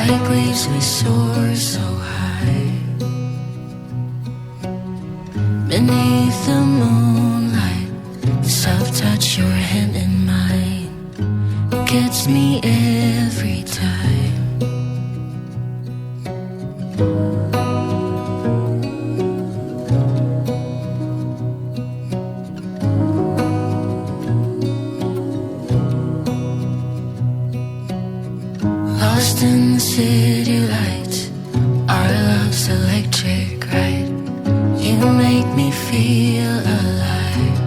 Like leaves we soar so high beneath the moonlight. The soft touch your hand in mine gets me every time. Lost in the city lights, our love's electric, right? You make me feel alive.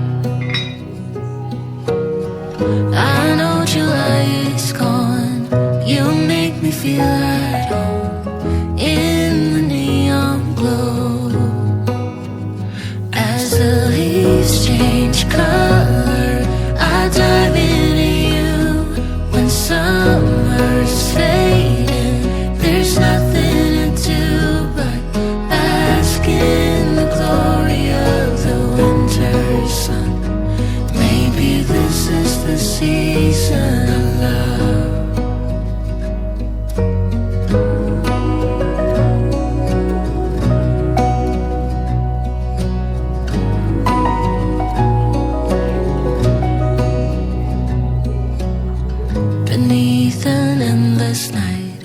I know July is gone. You make me feel at home in the neon glow. As the leaves change color, I dive into you. When summer's fading, there's nothing to do but bask in the glory of the winter sun. Maybe this is the season of love. Beneath an endless night,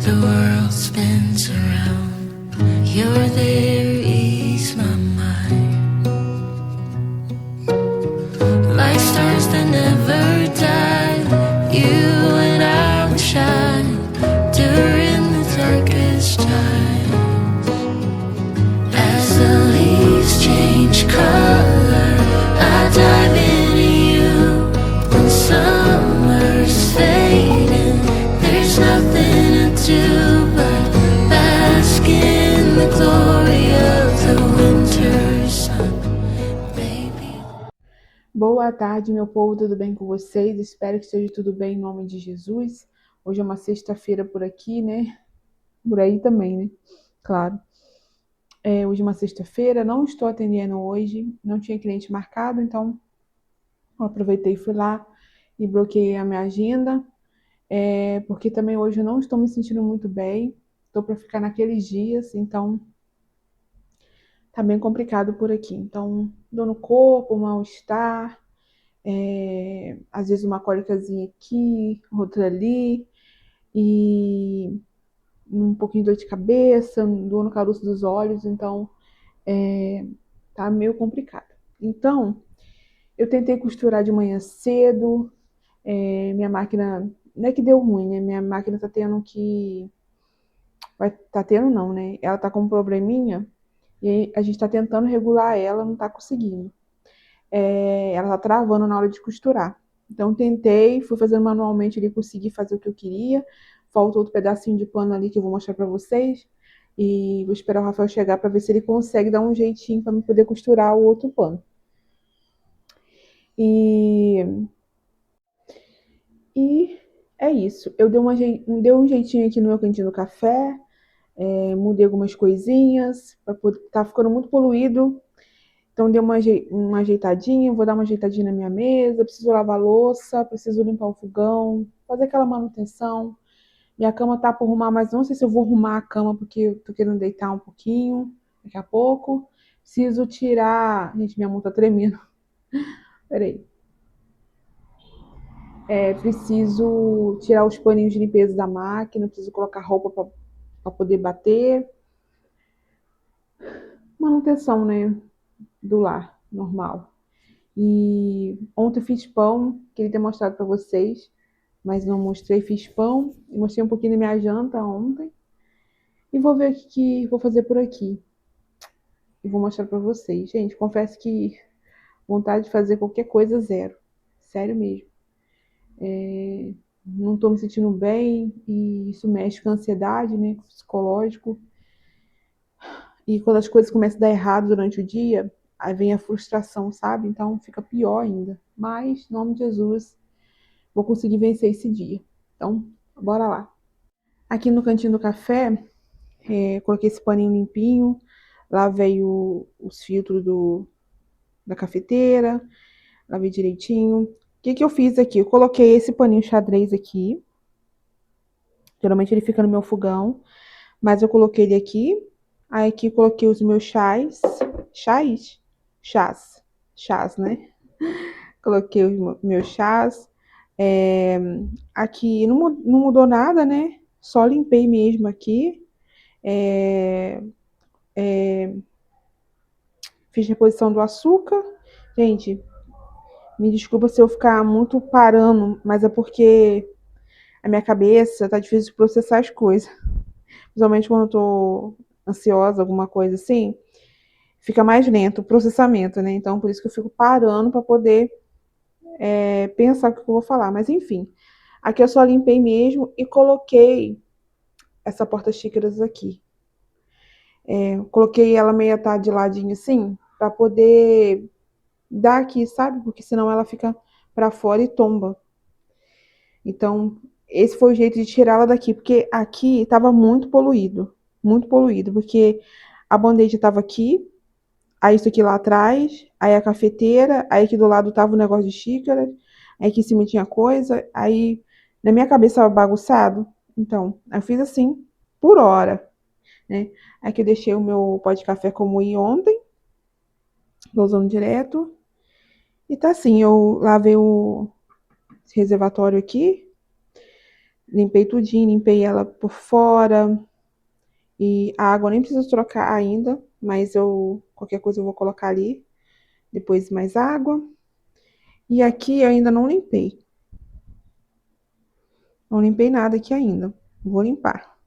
the world spins around. You're there, ease my mind. Like stars that never die, you and I will shine during the darkest times. As the leaves change color, I dive into you. When summer's fading, there's nothing to do but bask in the glory of the winter sun. Baby. Boa tarde, meu povo, tudo bem com vocês? Espero que esteja tudo bem em nome de Jesus. Hoje é uma sexta-feira por aqui, né? Por aí também, né? Claro. Hoje é uma sexta-feira, não estou atendendo hoje, não tinha cliente marcado, então eu aproveitei e fui lá e bloqueei a minha agenda, porque também hoje eu não estou me sentindo muito bem, estou para ficar naqueles dias, então tá bem complicado por aqui. Então, dor no corpo, mal-estar, às vezes uma cólicazinha aqui, outra ali, e um pouquinho de dor de cabeça, dor no caroço dos olhos, então tá meio complicado. Então, eu tentei costurar de manhã cedo, minha máquina, não é que deu ruim, né? Minha máquina tá tendo que, tá tendo não, né? Ela tá com um probleminha, e aí a gente tá tentando regular ela, não tá conseguindo. Ela tá travando na hora de costurar. Então tentei, fui fazendo manualmente ali, consegui fazer o que eu queria. Falta outro pedacinho de pano ali que eu vou mostrar pra vocês. E vou esperar o Rafael chegar pra ver se ele consegue dar um jeitinho pra me poder costurar o outro pano. E, e é isso. Dei um jeitinho aqui no meu cantinho do café. Mudei algumas coisinhas. Tá ficando muito poluído. Então dei uma ajeitadinha, vou dar uma ajeitadinha na minha mesa, preciso lavar a louça, preciso limpar o fogão, fazer aquela manutenção. Minha cama tá por arrumar, mas não sei se eu vou arrumar a cama porque eu tô querendo deitar um pouquinho daqui a pouco. Preciso tirar. Gente, minha mão tá tremendo. Peraí. Preciso tirar os paninhos de limpeza da máquina, preciso colocar roupa para poder bater. Manutenção, né? Do lar, normal. E ontem eu fiz pão, queria ter mostrado para vocês, mas não mostrei. Fiz pão e mostrei um pouquinho da minha janta ontem. E vou ver o que vou fazer por aqui. E vou mostrar para vocês. Gente, confesso que vontade de fazer qualquer coisa zero. Sério mesmo. Não tô me sentindo bem e isso mexe com a ansiedade, né? Com o psicológico. E quando as coisas começam a dar errado durante o dia, aí vem a frustração, sabe? Então fica pior ainda. Mas, em nome de Jesus, vou conseguir vencer esse dia. Então, bora lá. Aqui no cantinho do café, coloquei esse paninho limpinho, lavei os filtros da cafeteira, lavei direitinho. O que eu fiz aqui? Eu coloquei esse paninho xadrez aqui, Geralmente ele fica no meu fogão, mas eu coloquei ele aqui. Aí aqui coloquei os meus chás. Chás? Chás. Chás, né? Coloquei os meus chás. É, aqui não mudou nada, né? Só limpei mesmo aqui. É, fiz reposição do açúcar. Gente, me desculpa se eu ficar muito parando, mas é porque a minha cabeça tá difícil de processar as coisas. Principalmente quando eu tô ansiosa, alguma coisa assim, fica mais lento o processamento, né? Então, por isso que eu fico parando para poder pensar o que eu vou falar. Mas enfim, aqui eu só limpei mesmo e coloquei essa porta-xícaras aqui. Coloquei ela meio tá de ladinho assim, para poder dar aqui, sabe? Porque senão ela fica para fora e tomba. Então, esse foi o jeito de tirá-la daqui, porque aqui estava muito poluído, porque a bandeja estava aqui, aí isso aqui lá atrás, aí a cafeteira, aí aqui do lado tava o negócio de xícara, aí aqui em cima tinha coisa, aí na minha cabeça estava bagunçado. Então, eu fiz assim, por hora, né? Aqui eu deixei o meu pó de café como ia ontem, tô usando direto. E tá assim, eu lavei o reservatório aqui, limpei tudinho, limpei ela por fora. E a água eu nem preciso trocar ainda, mas qualquer coisa eu vou colocar ali. Depois mais água. E aqui eu ainda não limpei. Não limpei nada aqui ainda. Vou limpar.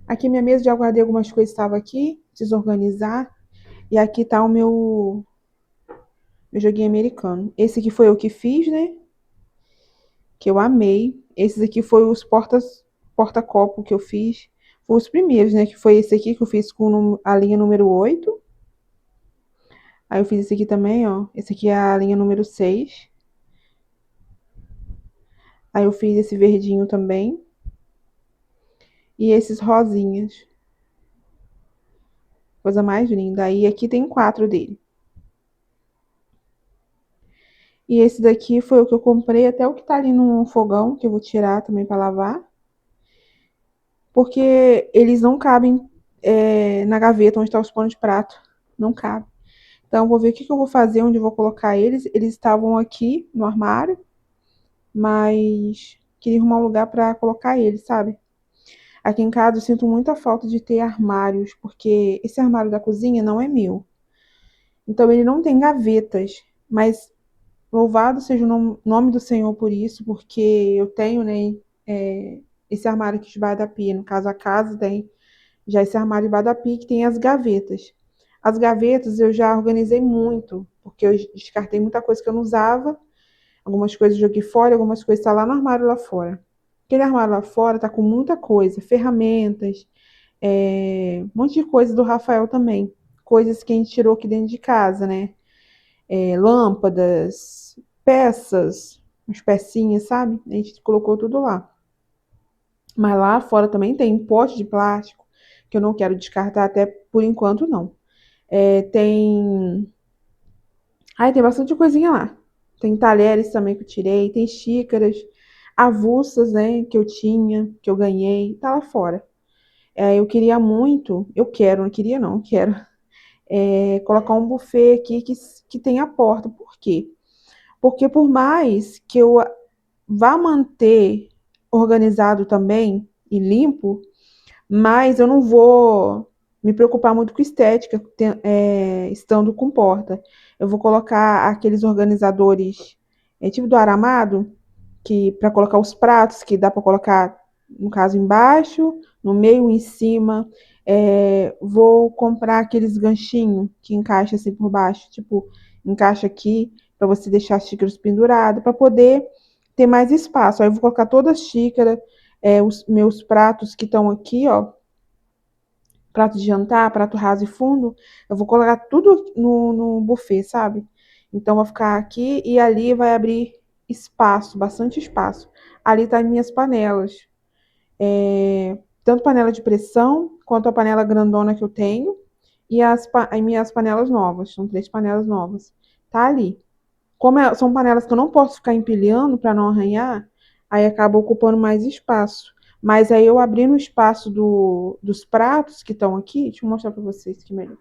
Aqui minha mesa, já guardei algumas coisas que estavam aqui. Preciso organizar. E aqui tá o meu joguinho americano. Esse aqui foi eu que fiz, né? Que eu amei. Esses aqui foram os porta-copo que eu fiz. Foi os primeiros, né? Que foi esse aqui que eu fiz com a linha número 8. Aí eu fiz esse aqui também, ó. Esse aqui é a linha número 6. Aí eu fiz esse verdinho também. E esses rosinhas. Coisa mais linda. Aí aqui tem 4 dele. E esse daqui foi o que eu comprei, até o que tá ali no fogão, que eu vou tirar também para lavar. Porque eles não cabem na gaveta onde tá os panos de prato. Não cabe. Então, eu vou ver o que eu vou fazer, onde eu vou colocar eles. Eles estavam aqui no armário, mas queria arrumar um lugar para colocar eles, sabe? Aqui em casa eu sinto muita falta de ter armários, porque esse armário da cozinha não é meu. Então, ele não tem gavetas, mas louvado seja o nome do Senhor por isso, porque eu tenho, né, esse armário aqui debaixo da pia. No caso, a casa tem já esse armário debaixo da pia que tem as gavetas. As gavetas eu já organizei muito, porque eu descartei muita coisa que eu não usava. Algumas coisas eu joguei fora, algumas coisas estão lá no armário lá fora. Aquele armário lá fora tá com muita coisa, ferramentas, um monte de coisa do Rafael também. Coisas que a gente tirou aqui dentro de casa, né? Lâmpadas, peças, umas pecinhas, sabe? A gente colocou tudo lá. Mas lá fora também tem pote de plástico, que eu não quero descartar, até por enquanto não. Tem. Ai, tem bastante coisinha lá. Tem talheres também que eu tirei, tem xícaras, avulsas, né, que eu tinha, que eu ganhei, tá lá fora. Eu queria muito, eu quero, não queria não, quero, colocar um buffet aqui que tenha porta. Por quê? Porque por mais que eu vá manter organizado também e limpo, mas eu não vou me preocupar muito com estética, estando com porta. Eu vou colocar aqueles organizadores, tipo do aramado, que para colocar os pratos, que dá para colocar, no caso, embaixo, no meio, em cima. Vou comprar aqueles ganchinhos que encaixa assim por baixo, tipo, encaixa aqui para você deixar as xícaras penduradas, para poder ter mais espaço. Aí eu vou colocar toda a xícara, os meus pratos que estão aqui, ó, prato de jantar, prato raso e fundo, eu vou colocar tudo no buffet, sabe? Então vai ficar aqui e ali vai abrir espaço, bastante espaço. Ali tá as minhas panelas. Tanto panela de pressão, quanto a panela grandona que eu tenho, e as minhas panelas novas. São 3 panelas novas. Tá ali. Como são panelas que eu não posso ficar empilhando para não arranhar, aí acaba ocupando mais espaço. Mas aí eu abri no espaço dos pratos que estão aqui, deixa eu mostrar para vocês que melhor.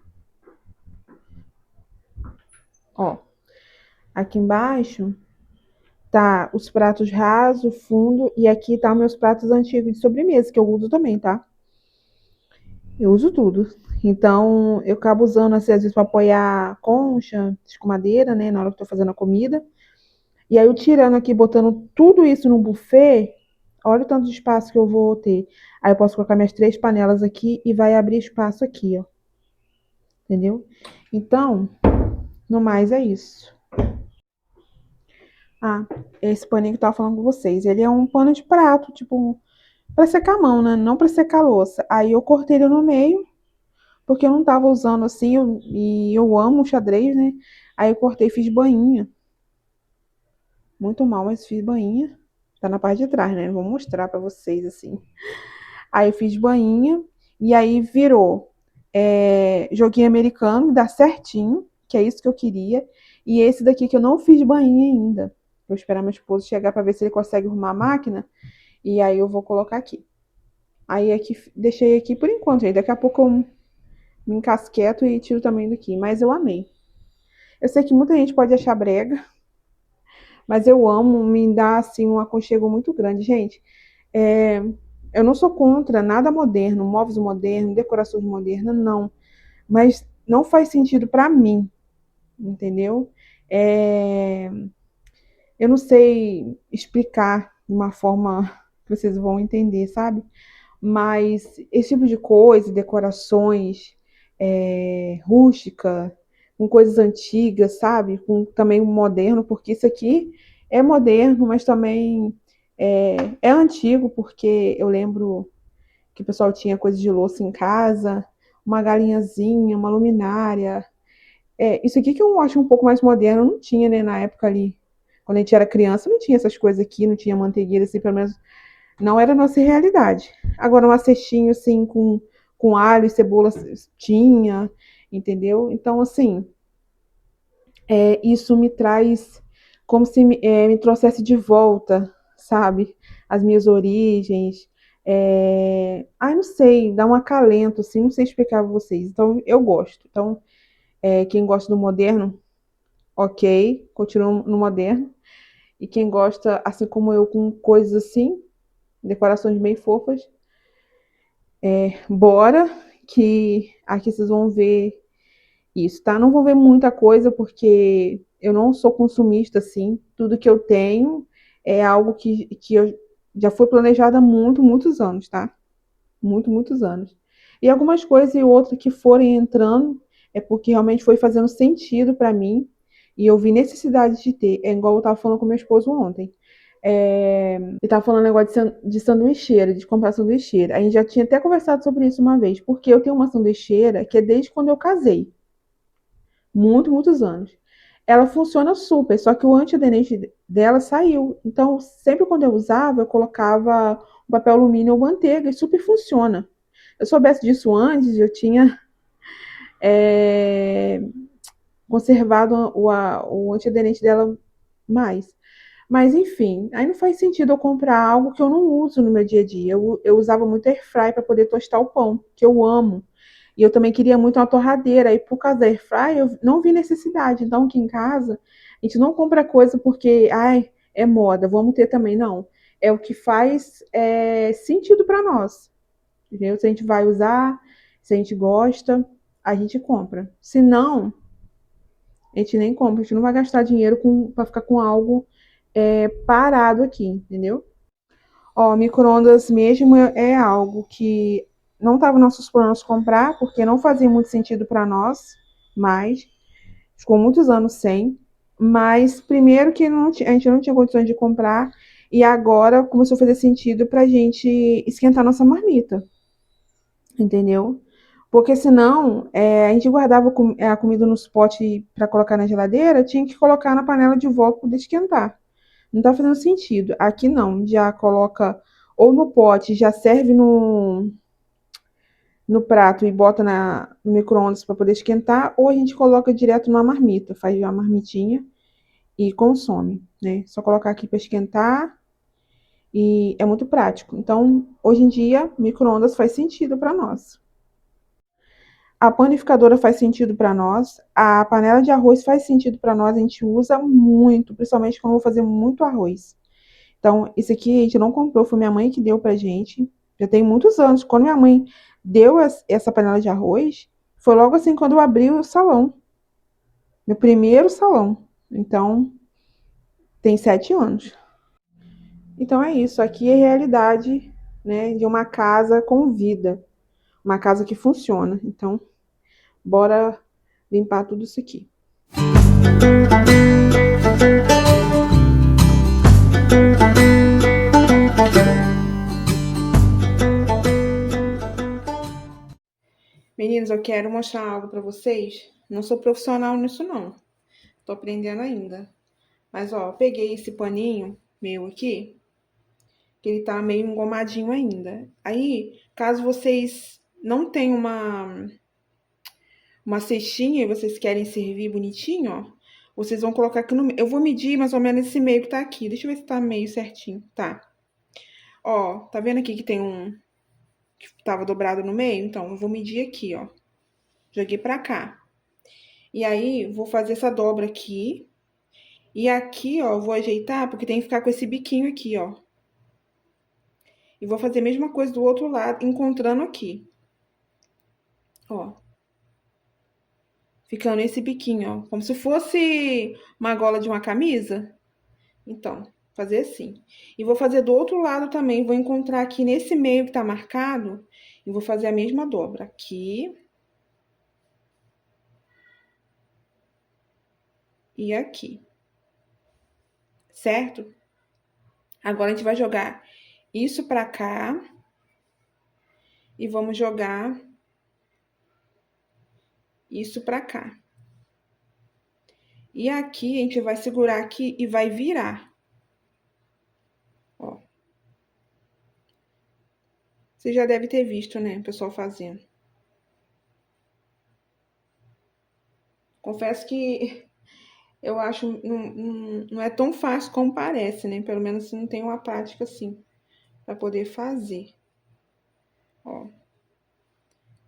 Ó, aqui embaixo tá os pratos raso, fundo, e aqui tá meus pratos antigos de sobremesa, que eu uso também, tá? Eu uso tudo. Então, eu acabo usando, assim, às vezes, para apoiar concha, escumadeira, né, na hora que eu tô fazendo a comida. E aí, eu tirando aqui, botando tudo isso no buffet, olha o tanto de espaço que eu vou ter. Aí, eu posso colocar minhas 3 panelas aqui e vai abrir espaço aqui, ó. Entendeu? Então, no mais é isso. Ah, esse paninho que eu tava falando com vocês, ele é um pano de prato, tipo, pra secar a mão, né? Não pra secar a louça. Aí eu cortei ele no meio, porque eu não tava usando assim, e eu amo xadrez, né? Aí eu cortei e fiz bainha. Muito mal, mas fiz bainha. Tá na parte de trás, né? Vou mostrar pra vocês assim. Aí eu fiz bainha, e aí virou joguinho americano, dá certinho, que é isso que eu queria. E esse daqui que eu não fiz bainha ainda. Vou esperar meu esposo chegar pra ver se ele consegue arrumar a máquina. E aí eu vou colocar aqui. Aí aqui, deixei aqui por enquanto, aí daqui a pouco eu me encasqueto e tiro também daqui. Mas eu amei. Eu sei que muita gente pode achar brega, mas eu amo, me dá assim um aconchego muito grande. Gente, é, eu não sou contra nada moderno, móveis modernos, decorações modernas, não. Mas não faz sentido para mim, entendeu? É, eu não sei explicar de uma forma que vocês vão entender, sabe? Mas esse tipo de coisa, decorações rústica, com coisas antigas, sabe? Com também o moderno, porque isso aqui é moderno, mas também é antigo, porque eu lembro que o pessoal tinha coisas de louça em casa, uma galinhazinha, uma luminária. Isso aqui que eu acho um pouco mais moderno, não tinha, né, na época ali. Quando a gente era criança, não tinha essas coisas aqui, não tinha manteigueira, assim, pelo menos não era a nossa realidade. Agora, um cestinho assim com alho e cebola tinha, entendeu? Então, assim, isso me traz como se me trouxesse de volta, sabe? As minhas origens. Ai, não sei, dá um acalento, assim, não sei explicar pra vocês. Então, eu gosto. Então, quem gosta do moderno, ok, continua no moderno. E quem gosta, assim como eu, com coisas assim, decorações bem fofas, bora, que aqui vocês vão ver isso, tá? Não vou ver muita coisa porque eu não sou consumista assim. Tudo que eu tenho é algo que eu já foi planejado há muitos anos, tá? Muitos anos. E algumas coisas e outras que forem entrando é porque realmente foi fazendo sentido para mim e eu vi necessidade de ter. É igual eu tava falando com meu esposo ontem. Ele tava falando negócio de sanduicheira, de comprar sanduicheira. A gente já tinha até conversado sobre isso uma vez, porque eu tenho uma sanduicheira que é desde quando eu casei. Muitos anos. Ela funciona super, só que o antiaderente dela saiu. Então, sempre quando eu usava, eu colocava um papel alumínio ou manteiga e super funciona. Se eu soubesse disso antes, eu tinha é, conservado o antiaderente dela mais. Mas enfim, aí não faz sentido eu comprar algo que eu não uso no meu dia a dia. Eu usava muito air fry para poder tostar o pão, que eu amo. E eu também queria muito uma torradeira. E por causa da air fry, eu não vi necessidade. Então, aqui em casa, a gente não compra coisa porque, ai, é moda, vamos ter também, não. É o que faz sentido para nós. Entendeu? Se a gente vai usar, se a gente gosta, a gente compra. Se não, a gente nem compra. A gente não vai gastar dinheiro para ficar com algo parado aqui, entendeu? Ó, micro-ondas mesmo é algo que não estava nos nossos planos comprar, porque não fazia muito sentido para nós, mas ficou muitos anos sem. Mas primeiro que a gente não tinha condições de comprar, e agora começou a fazer sentido para a gente esquentar nossa marmita, entendeu? Porque senão a gente guardava a comida nos potes para colocar na geladeira, tinha que colocar na panela de volta para poder esquentar. Não tá fazendo sentido. Aqui não, já coloca ou no pote, já serve no prato e bota no micro-ondas para poder esquentar, ou a gente coloca direto numa marmita, faz uma marmitinha e consome, né? Só colocar aqui para esquentar e é muito prático. Então, hoje em dia, micro-ondas faz sentido para nós. A panificadora faz sentido para nós, a panela de arroz faz sentido para nós, a gente usa muito, principalmente quando eu vou fazer muito arroz. Então, isso aqui a gente não comprou, foi minha mãe que deu pra gente. Já tem muitos anos. Quando minha mãe deu essa panela de arroz, foi logo assim quando eu abri o salão, meu primeiro salão. Então, tem 7 anos. Então é isso. Aqui é realidade, né, de uma casa com vida, uma casa que funciona. Então, bora limpar tudo isso aqui. Meninos, eu quero mostrar algo para vocês. Não sou profissional nisso, não. Tô aprendendo ainda. Mas, ó, peguei esse paninho meu aqui, que ele tá meio engomadinho ainda. Aí, caso vocês não tenham uma cestinha e vocês querem servir bonitinho, ó, vocês vão colocar aqui no meio. Eu vou medir mais ou menos esse meio que tá aqui. Deixa eu ver se tá meio certinho. Tá. Ó, tá vendo aqui que tem que tava dobrado no meio? Então, eu vou medir aqui, ó. Joguei pra cá. E aí, vou fazer essa dobra aqui. E aqui, ó, eu vou ajeitar, porque tem que ficar com esse biquinho aqui, ó. E vou fazer a mesma coisa do outro lado, encontrando aqui. Ó. Ficando esse biquinho, ó. Como se fosse uma gola de uma camisa. Então, fazer assim. E vou fazer do outro lado também. Vou encontrar aqui nesse meio que tá marcado. E vou fazer a mesma dobra. Aqui. E aqui. Certo? Agora a gente vai jogar isso pra cá. E vamos jogar isso pra cá. E aqui a gente vai segurar aqui e vai virar. Ó. Você já deve ter visto, né, o pessoal fazendo. Confesso que eu acho não é tão fácil como parece, né? Pelo menos se não tem uma prática assim para poder fazer. Ó.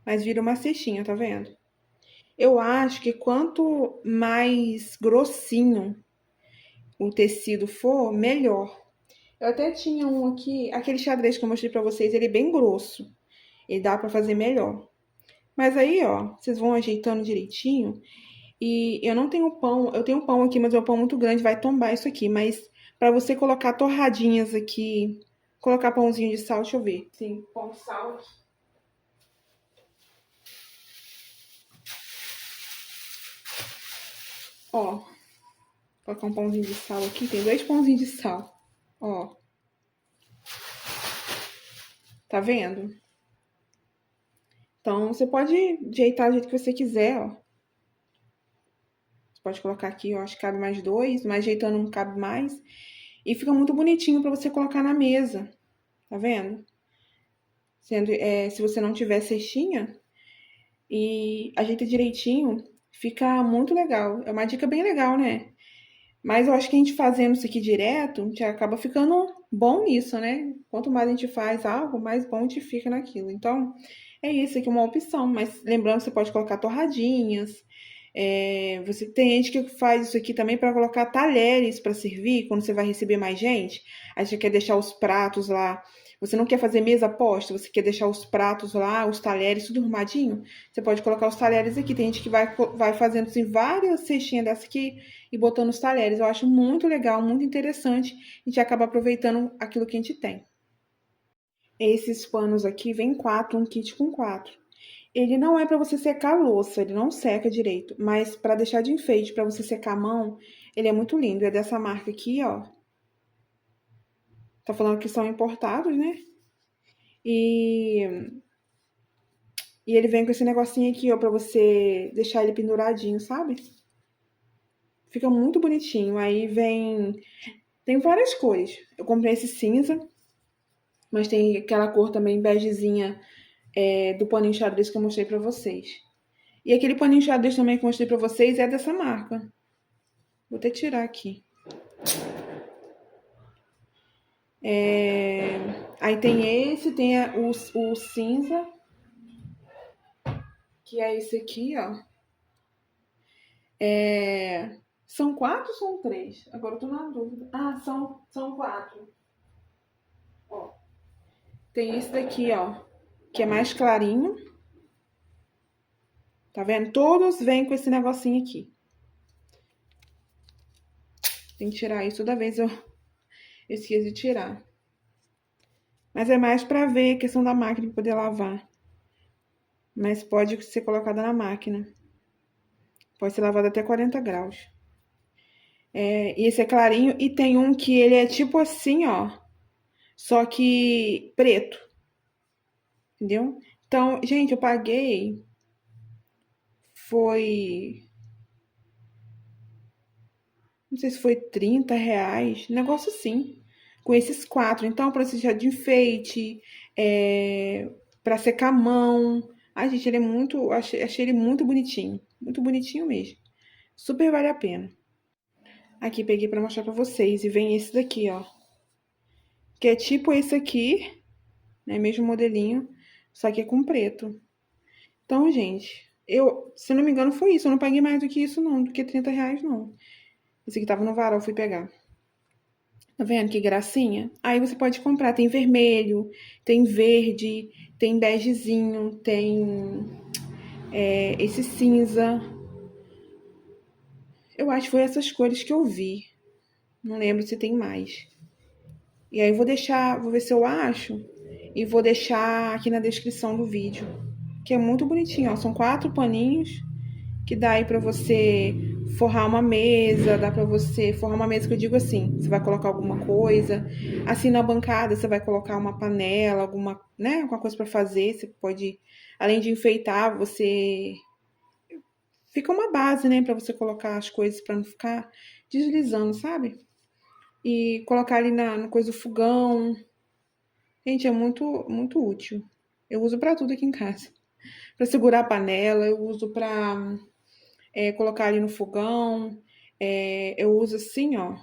Mas vira uma cestinha, tá vendo? Eu acho que quanto mais grossinho o tecido for, melhor. Eu até tinha um aqui, aquele xadrez que eu mostrei pra vocês, ele é bem grosso. Ele dá pra fazer melhor. Mas aí, ó, vocês vão ajeitando direitinho. E eu não tenho pão, eu tenho pão aqui, mas é um pão muito grande, vai tombar isso aqui. Mas pra você colocar torradinhas aqui, colocar pãozinho de sal, deixa eu ver. Sim, pão de sal aqui. Ó, colocar um pãozinho de sal aqui, tem 2 pãozinhos de sal. Ó. Tá vendo? Então, você pode ajeitar do jeito que você quiser, ó. Você pode colocar aqui, ó, acho que cabe mais 2, mas ajeitando não cabe mais. E fica muito bonitinho pra você colocar na mesa. Tá vendo? Sendo, se você não tiver cestinha e ajeita direitinho, fica muito legal. É uma dica bem legal, né? Mas eu acho que a gente fazendo isso aqui direto, a gente acaba ficando bom nisso, né? Quanto mais a gente faz algo, mais bom a gente fica naquilo. Então, é isso aqui, uma opção. Mas lembrando, você pode colocar torradinhas. Você tem gente que faz isso aqui também para colocar talheres para servir quando você vai receber mais gente. Aí você quer deixar os pratos lá. Você não quer fazer mesa posta, você quer deixar os pratos lá, os talheres, tudo arrumadinho. Você pode colocar os talheres aqui. Tem gente que vai fazendo assim, várias cestinhas dessa aqui e botando os talheres. Eu acho muito legal, muito interessante. A gente acaba aproveitando aquilo que a gente tem. Esses panos aqui vem 4, um kit com 4. Ele não é para você secar a louça, ele não seca direito, mas para deixar de enfeite, para você secar a mão, ele é muito lindo. É dessa marca aqui, ó. Tá falando que são importados, né? E ele vem com esse negocinho aqui, ó, para você deixar ele penduradinho, sabe? Fica muito bonitinho. Aí tem várias cores. Eu comprei esse cinza, mas tem aquela cor também begezinha do paninho xadrez que eu mostrei pra vocês. E aquele paninho xadrez também que eu mostrei pra vocês é dessa marca. Vou até tirar aqui. Aí tem esse, tem o cinza, que é esse aqui, ó. São 4 ou são 3? Agora eu tô na dúvida. Ah, são 4. Ó. Tem esse daqui, ó, que é mais clarinho. Tá vendo? Todos vêm com esse negocinho aqui. Tem que tirar isso toda vez, eu esqueço de tirar. Mas é mais pra ver a questão da máquina, pra poder lavar. Mas pode ser colocada na máquina. Pode ser lavado até 40 graus. E esse é clarinho. E tem um que ele é tipo assim, ó. Só que preto. Entendeu? Então, gente, eu paguei. Não sei se foi R$ 30. Negócio assim. Com esses 4. Então, pra precisar de enfeite. Pra secar a mão. Ai, gente, ele é muito. Achei ele muito bonitinho. Muito bonitinho mesmo. Super vale a pena. Aqui, peguei pra mostrar pra vocês. E vem esse daqui, ó. Que é tipo esse aqui, né? Mesmo modelinho. Só que é com preto. Então, gente, se eu não me engano, foi isso. Eu não paguei mais do que isso, não. Do que R$ 30, não. Esse aqui tava no varal, fui pegar. Tá vendo que gracinha? Aí você pode comprar. Tem vermelho, tem verde, tem begezinho, tem esse cinza. Eu acho que foi essas cores que eu vi. Não lembro se tem mais. E aí eu vou ver se eu acho. E vou deixar aqui na descrição do vídeo. Que é muito bonitinho, ó. São 4 paninhos. Que dá aí pra você forrar uma mesa. Dá pra você forrar uma mesa, que eu digo assim. Você vai colocar alguma coisa. Assim, na bancada, você vai colocar uma panela, alguma coisa pra fazer. Você pode, além de enfeitar, você... Fica uma base, né? Pra você colocar as coisas, pra não ficar deslizando, sabe? E colocar ali no coisa do fogão. Gente, é muito, muito útil. Eu uso pra tudo aqui em casa. Pra segurar a panela, eu uso pra colocar ali no fogão. Eu uso assim, ó.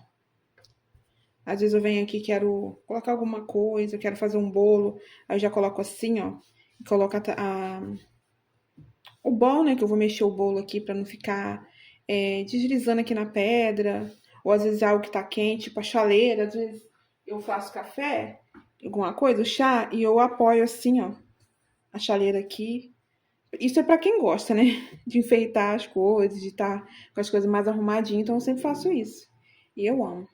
Às vezes eu venho aqui e quero colocar alguma coisa, quero fazer um bolo. Aí eu já coloco assim, ó. E coloco o bol, né? Que eu vou mexer o bolo aqui pra não ficar deslizando aqui na pedra. Ou às vezes algo que tá quente, tipo a chaleira. Às vezes eu faço café, alguma coisa, o chá, e eu apoio assim, ó, a chaleira aqui. Isso é pra quem gosta, né? De enfeitar as coisas, de estar com as coisas mais arrumadinhas. Então eu sempre faço isso. E eu amo.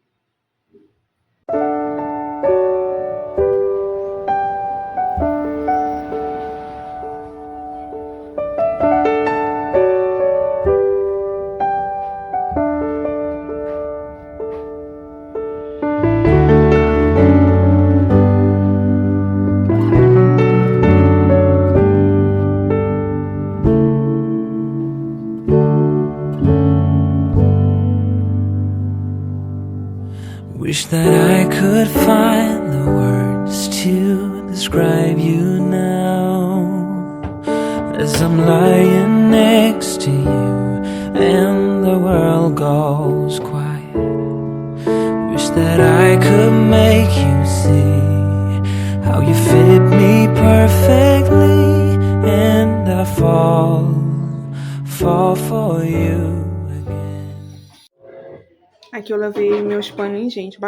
Wish that I could find the words to describe you now, as I'm lying next to you and the world goes quiet. Wish that I could make you see how you fit me perfectly, and I fall for you. Aqui eu lavei meus paninhos, gente.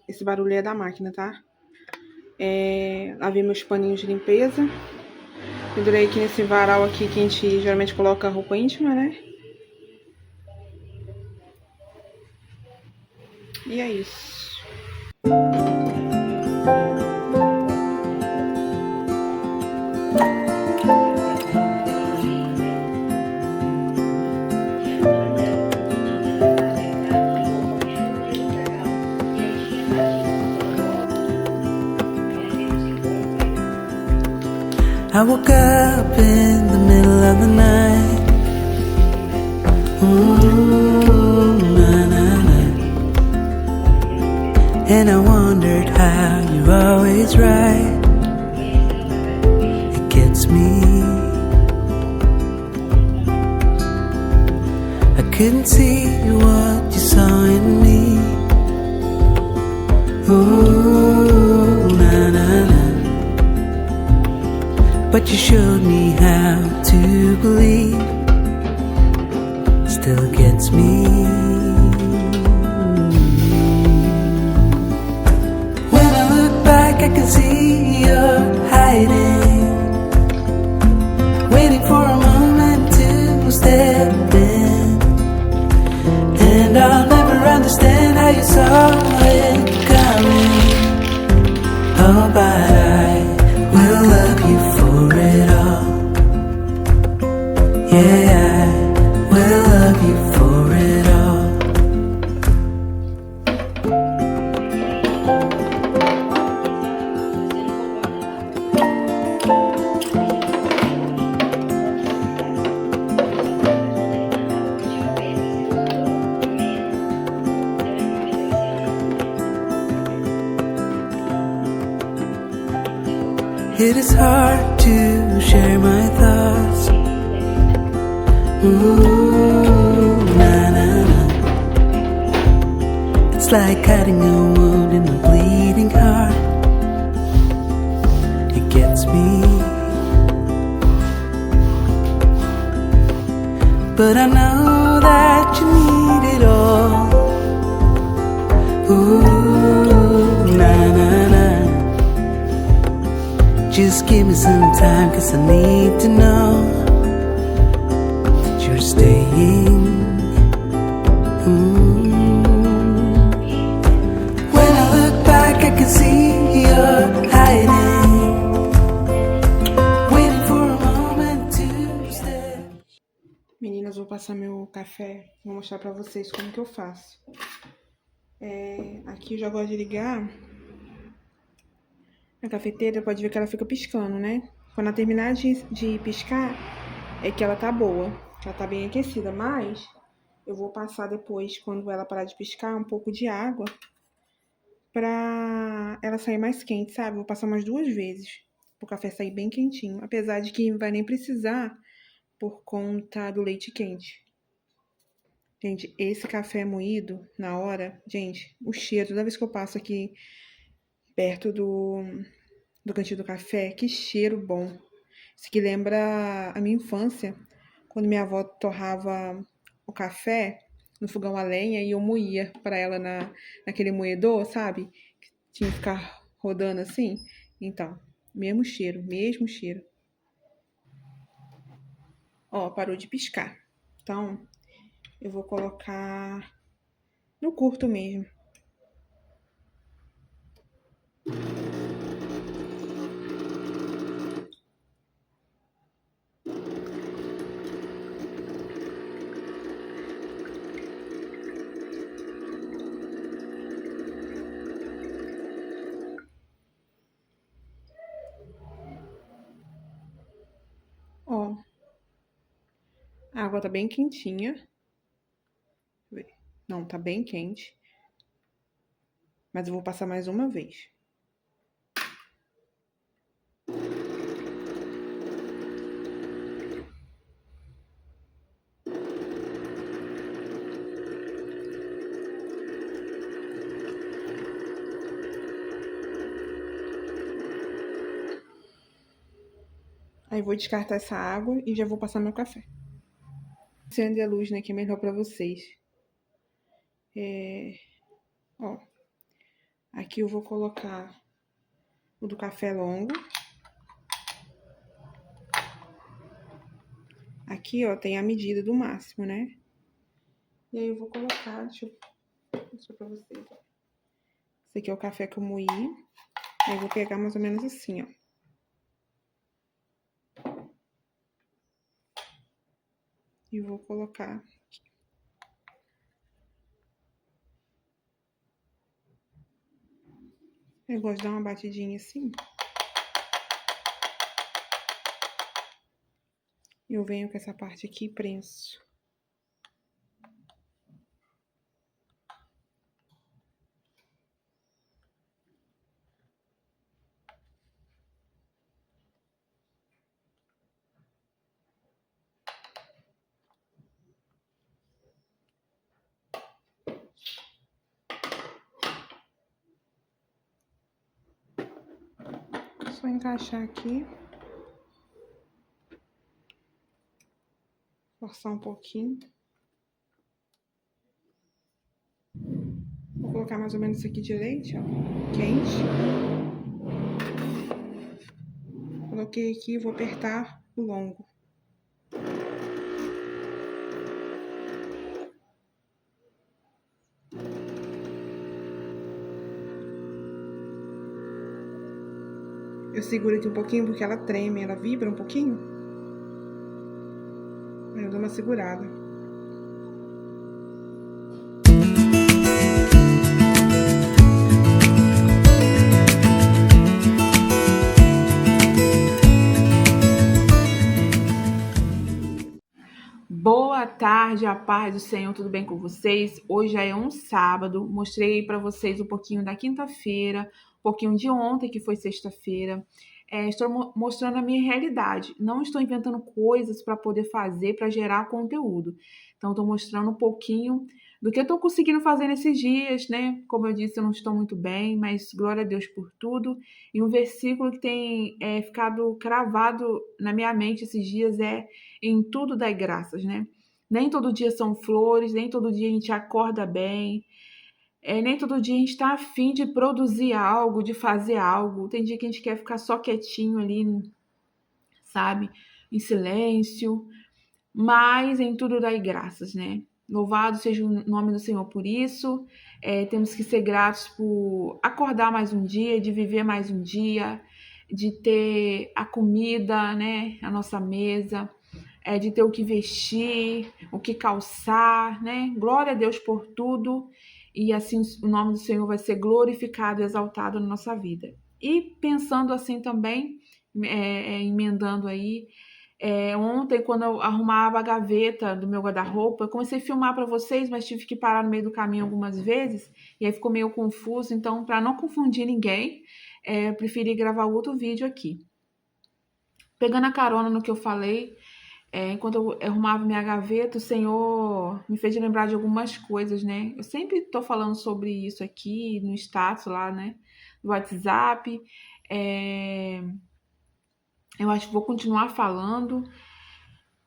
Esse barulho é da máquina, tá? Lavei meus paninhos de limpeza. Pendurei aqui nesse varal aqui que a gente geralmente coloca roupa íntima, né? E é isso. I woke up in the middle of the night. Ooh, na, na, na. And I wondered how you're always right. It gets me. I couldn't see what you saw in me. Ooh, na, na, na. but you showed me how to believe. Still gets me. When I look back, I can see you're hiding, waiting for a moment to step in. And I'll never understand how you saw it coming. Oh, but I will love you for it all. Yeah, I will love you for it all. It is hard to share my thoughts. Ooh, na, na, na. It's like cutting a wound in a bleeding heart. It gets me. But I know that you need it all. Ooh, na, na, na. Just give me some time, 'cause I need to know that you're staying. When I look back, I can see you're hiding, waiting for a moment to stay. Meninas, vou passar meu café, vou mostrar pra vocês como que eu faço. Aqui eu já gosto de ligar a cafeteira, pode ver que ela fica piscando, né? Quando ela terminar de piscar, é que ela tá boa, ela tá bem aquecida, mas eu vou passar depois, quando ela parar de piscar, um pouco de água pra ela sair mais quente, sabe? Vou passar umas 2 vezes, pro café sair bem quentinho, apesar de que não vai nem precisar por conta do leite quente. Gente, esse café moído, na hora, gente, o cheiro, toda vez que eu passo aqui perto do cantinho do café, que cheiro bom. Isso aqui lembra a minha infância, quando minha avó torrava o café no fogão a lenha e eu moía para ela naquele moedor, sabe? Que tinha que ficar rodando assim. Então, mesmo cheiro, mesmo cheiro. Ó, parou de piscar. Então, eu vou colocar no curto mesmo. Ó, a água tá bem quentinha. Deixa eu ver. Não, tá bem quente. Mas eu vou passar mais uma vez. Aí vou descartar essa água e já vou passar meu café. Acender a luz, né, que é melhor pra vocês. Ó, aqui eu vou colocar o do café longo. Aqui, ó, tem a medida do máximo, né? E aí eu vou colocar, deixa eu mostrar pra vocês, ó. Esse aqui é o café que eu moí. Aí eu vou pegar mais ou menos assim, ó. E vou colocar aqui. Eu gosto de dar uma batidinha assim. Eu venho com essa parte aqui e prenso. Só encaixar aqui. Forçar um pouquinho. Vou colocar mais ou menos isso aqui de leite, ó, quente. Coloquei aqui e vou apertar o longo. Eu seguro aqui um pouquinho porque ela treme, ela vibra um pouquinho. Aí eu dou uma segurada. Boa tarde, a paz do Senhor, tudo bem com vocês? Hoje já é um sábado, mostrei para vocês um pouquinho da quinta-feira, um pouquinho de ontem, que foi sexta-feira. Estou mostrando a minha realidade, não estou inventando coisas para poder fazer, para gerar conteúdo. Então, estou mostrando um pouquinho do que eu estou conseguindo fazer nesses dias, né? Como eu disse, eu não estou muito bem, mas glória a Deus por tudo. E um versículo que tem ficado cravado na minha mente esses dias é: em tudo dai graças, né? Nem todo dia são flores, nem todo dia a gente acorda bem, nem todo dia a gente está afim de produzir algo, de fazer algo. Tem dia que a gente quer ficar só quietinho ali, sabe? Em silêncio, mas em tudo dai graças, né? Louvado seja o nome do Senhor por isso. Temos que ser gratos por acordar mais um dia, de viver mais um dia, de ter a comida, né? A nossa mesa, de ter o que vestir, o que calçar, né? Glória a Deus por tudo, e assim o nome do Senhor vai ser glorificado e exaltado na nossa vida. E pensando assim também, emendando aí, ontem, quando eu arrumava a gaveta do meu guarda-roupa, eu comecei a filmar para vocês, mas tive que parar no meio do caminho algumas vezes, e aí ficou meio confuso. Então, para não confundir ninguém, eu preferi gravar outro vídeo aqui. Pegando a carona no que eu falei, enquanto eu arrumava minha gaveta, o Senhor me fez lembrar de algumas coisas, né? Eu sempre estou falando sobre isso aqui no status lá, né? No WhatsApp. Eu acho que vou continuar falando,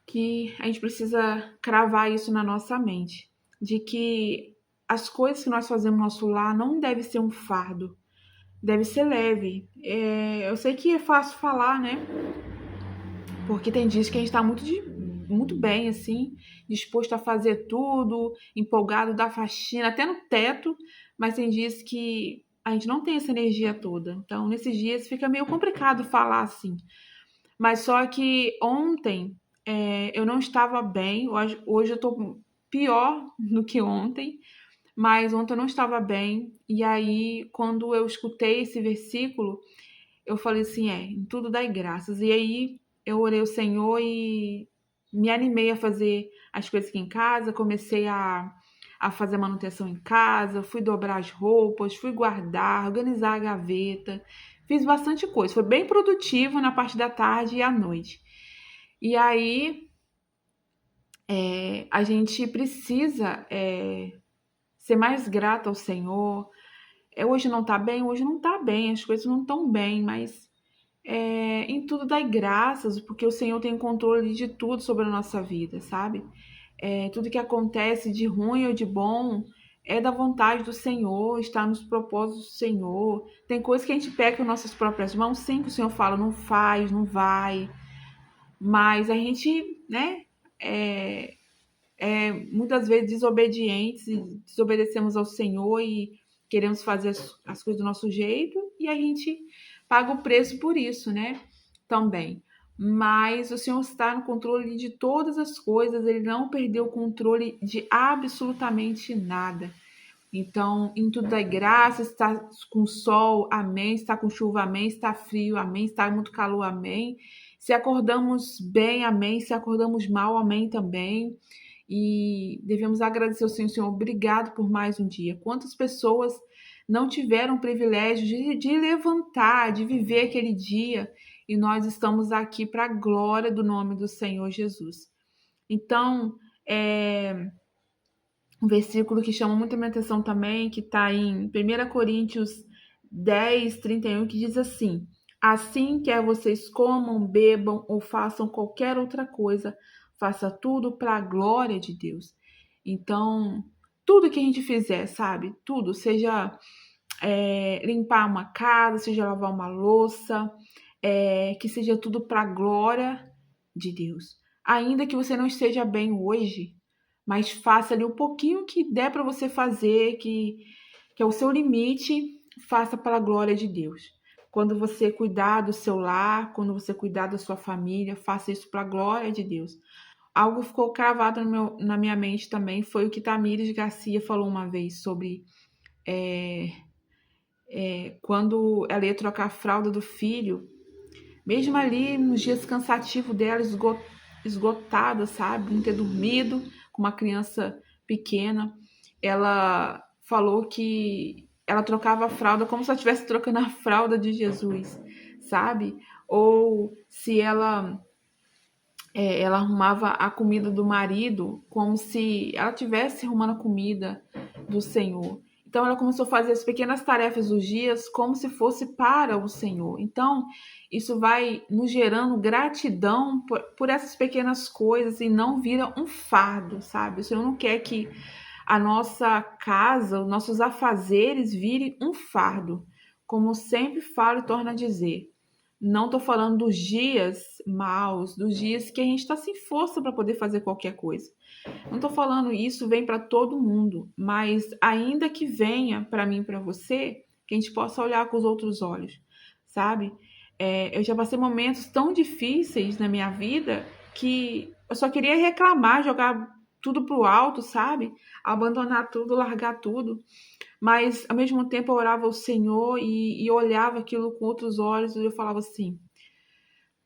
que a gente precisa cravar isso na nossa mente, de que as coisas que nós fazemos no nosso lar não deve ser um fardo, deve ser leve. Eu sei que é fácil falar, né? Porque tem dias que a gente tá muito bem, assim, disposto a fazer tudo, empolgado, dar faxina, até no teto, mas tem dias que a gente não tem essa energia toda. Então, nesses dias fica meio complicado falar assim. Mas só que ontem eu não estava bem, hoje eu tô pior do que ontem, mas ontem eu não estava bem. E aí, quando eu escutei esse versículo, eu falei assim: em tudo dai graças. E aí eu orei ao Senhor e me animei a fazer as coisas aqui em casa, comecei a fazer manutenção em casa, fui dobrar as roupas, fui guardar, organizar a gaveta, fiz bastante coisa. Foi bem produtivo na parte da tarde e à noite. E aí a gente precisa ser mais grato ao Senhor. Hoje não tá bem, hoje não tá bem, as coisas não estão bem, mas em tudo dai graças, porque o Senhor tem controle de tudo sobre a nossa vida, sabe? Tudo que acontece de ruim ou de bom é da vontade do Senhor, está nos propósitos do Senhor. Tem coisas que a gente pega com nossas próprias mãos, sim, que o Senhor fala, não faz, não vai, mas a gente, né, muitas vezes desobedientes, e desobedecemos ao Senhor e queremos fazer as coisas do nosso jeito, e a gente paga o preço por isso, né? Também. Mas o Senhor está no controle de todas as coisas, Ele não perdeu o controle de absolutamente nada. Então, em tudo dai graça, está com sol, amém, está com chuva, amém, está frio, amém, está muito calor, amém. Se acordamos bem, amém, se acordamos mal, amém também. E devemos agradecer ao Senhor, obrigado por mais um dia. Quantas pessoas não tiveram o privilégio de levantar, de viver aquele dia, e nós estamos aqui para a glória do nome do Senhor Jesus. Então, um versículo que chama muito a minha atenção também, que está em 1 Coríntios 10, 31, que diz assim: assim, quer vocês comam, bebam ou façam qualquer outra coisa, faça tudo para a glória de Deus. Então, tudo que a gente fizer, sabe? Tudo, seja limpar uma casa, seja lavar uma louça, que seja tudo para a glória de Deus. Ainda que você não esteja bem hoje, mas faça ali um pouquinho que der para você fazer, que é o seu limite, faça para a glória de Deus. Quando você cuidar do seu lar, quando você cuidar da sua família, faça isso para a glória de Deus. Algo ficou cravado na minha mente também, foi o que Tamires Garcia falou uma vez sobre quando ela ia trocar a fralda do filho, mesmo ali nos dias cansativos dela, esgotada, sabe? Não ter dormido com uma criança pequena, ela falou que ela trocava a fralda como se ela estivesse trocando a fralda de Jesus, sabe? Ou se ela arrumava a comida do marido como se ela estivesse arrumando a comida do Senhor. Então ela começou a fazer as pequenas tarefas dos dias como se fosse para o Senhor. Então isso vai nos gerando gratidão por essas pequenas coisas e não vira um fardo, sabe? O Senhor não quer que a nossa casa, os nossos afazeres virem um fardo. Como eu sempre falo e torno a dizer, não estou falando dos dias maus, dos dias que a gente está sem força para poder fazer qualquer coisa. Não estou falando isso vem para todo mundo, mas ainda que venha para mim e para você, que a gente possa olhar com os outros olhos, sabe? Eu já passei momentos tão difíceis na minha vida que eu só queria reclamar, jogar tudo pro alto, sabe? Abandonar tudo, largar tudo. Mas, ao mesmo tempo, eu orava ao Senhor e olhava aquilo com outros olhos e eu falava assim,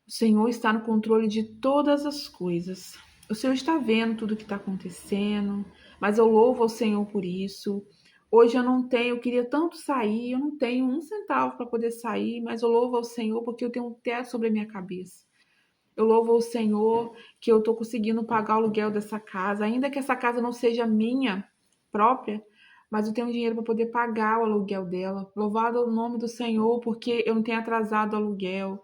o Senhor está no controle de todas as coisas. O Senhor está vendo tudo o que está acontecendo, mas eu louvo ao Senhor por isso. Hoje eu queria tanto sair, eu não tenho um centavo para poder sair, mas eu louvo ao Senhor porque eu tenho um teto sobre a minha cabeça. Eu louvo ao Senhor que eu estou conseguindo pagar o aluguel dessa casa, ainda que essa casa não seja minha própria, mas eu tenho dinheiro para poder pagar o aluguel dela. Louvado o nome do Senhor porque eu não tenho atrasado o aluguel.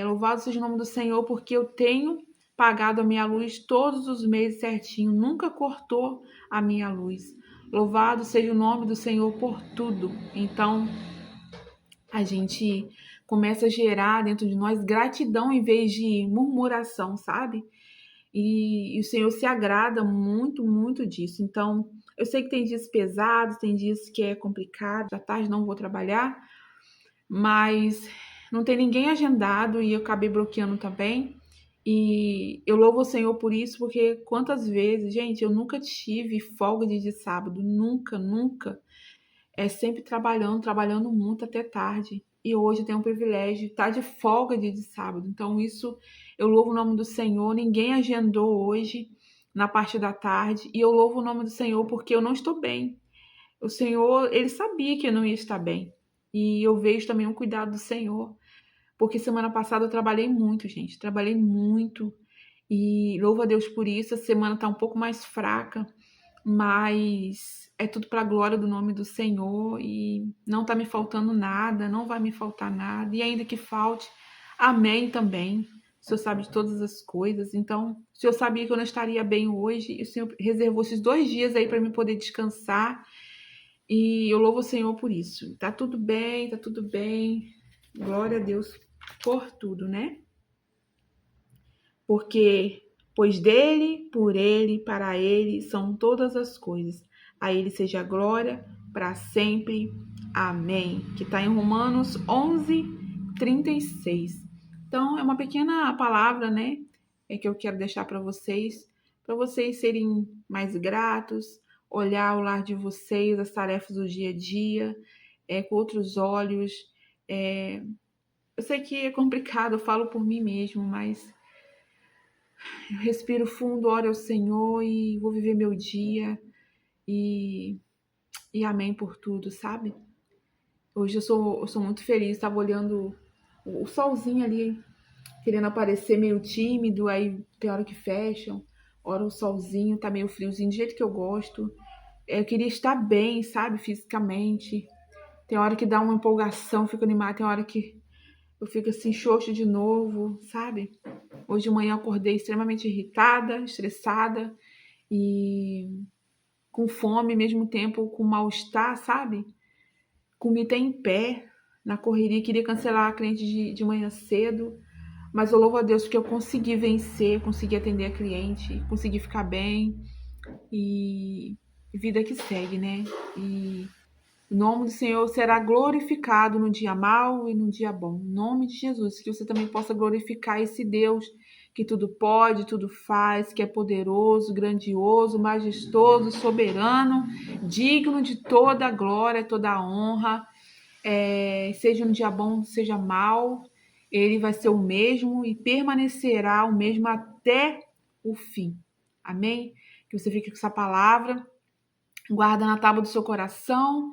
Louvado seja o nome do Senhor porque eu tenho pagado a minha luz todos os meses certinho, nunca cortou a minha luz. Louvado seja o nome do Senhor por tudo. Então, a gente começa a gerar dentro de nós gratidão em vez de murmuração, sabe? E o Senhor se agrada muito, muito disso. Então, eu sei que tem dias pesados, tem dias que é complicado, à tarde não vou trabalhar, mas não tem ninguém agendado e eu acabei bloqueando também. E eu louvo o Senhor por isso, porque quantas vezes, gente, eu nunca tive folga de sábado, nunca, nunca. Sempre trabalhando muito até tarde. E hoje eu tenho o privilégio de estar de folga de sábado. Então, isso eu louvo o nome do Senhor. Ninguém agendou hoje na parte da tarde. E eu louvo o nome do Senhor porque eu não estou bem. O Senhor, ele sabia que eu não ia estar bem. E eu vejo também o cuidado do Senhor. Porque semana passada eu trabalhei muito, gente. Trabalhei muito. E louvo a Deus por isso. A semana está um pouco mais fraca. Mas é tudo para a glória do nome do Senhor e não está me faltando nada, não vai me faltar nada. E ainda que falte, amém também. O Senhor sabe de todas as coisas. Então, o Senhor sabia que eu não estaria bem hoje e o Senhor reservou esses 2 dias aí para mim poder descansar. E eu louvo o Senhor por isso. Tá tudo bem, tá tudo bem. Glória a Deus por tudo, né? Pois dele, por ele, para ele são todas as coisas. A ele seja a glória para sempre. Amém. Que está em Romanos 11:36. Então, é uma pequena palavra, né? Que eu quero deixar para vocês serem mais gratos, olhar o lar de vocês, as tarefas do dia a dia, com outros olhos. Eu sei que é complicado, eu falo por mim mesmo, mas eu respiro fundo, oro ao Senhor e vou viver meu dia e amém por tudo, sabe? Hoje eu sou muito feliz, estava olhando o solzinho ali, querendo aparecer meio tímido, aí tem hora que fecham, hora o solzinho tá meio friozinho, do jeito que eu gosto. Eu queria estar bem, sabe, fisicamente. Tem hora que dá uma empolgação, fico animada, tem hora que eu fico assim, xoxa de novo, sabe? Hoje de manhã eu acordei extremamente irritada, estressada e com fome, ao mesmo tempo com mal-estar, sabe? Comi até em pé, na correria, queria cancelar a cliente de manhã cedo, mas eu louvo a Deus porque eu consegui vencer, consegui atender a cliente, consegui ficar bem e vida que segue, né? E o nome do Senhor será glorificado no dia mau e no dia bom. Em nome de Jesus, que você também possa glorificar esse Deus que tudo pode, tudo faz, que é poderoso, grandioso, majestoso, soberano, digno de toda a glória, toda a honra. Seja um dia bom, seja mau, ele vai ser o mesmo e permanecerá o mesmo até o fim. Amém? Que você fique com essa palavra, guarda na tábua do seu coração.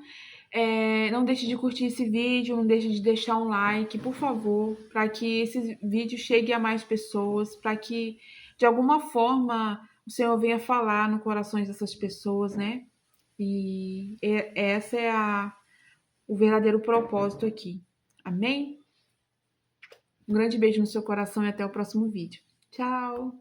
Não deixe de curtir esse vídeo, não deixe de deixar um like, por favor, para que esse vídeo chegue a mais pessoas, para que de alguma forma o Senhor venha falar no coração dessas pessoas, né? E essa é o verdadeiro propósito aqui. Amém? Um grande beijo no seu coração e até o próximo vídeo. Tchau!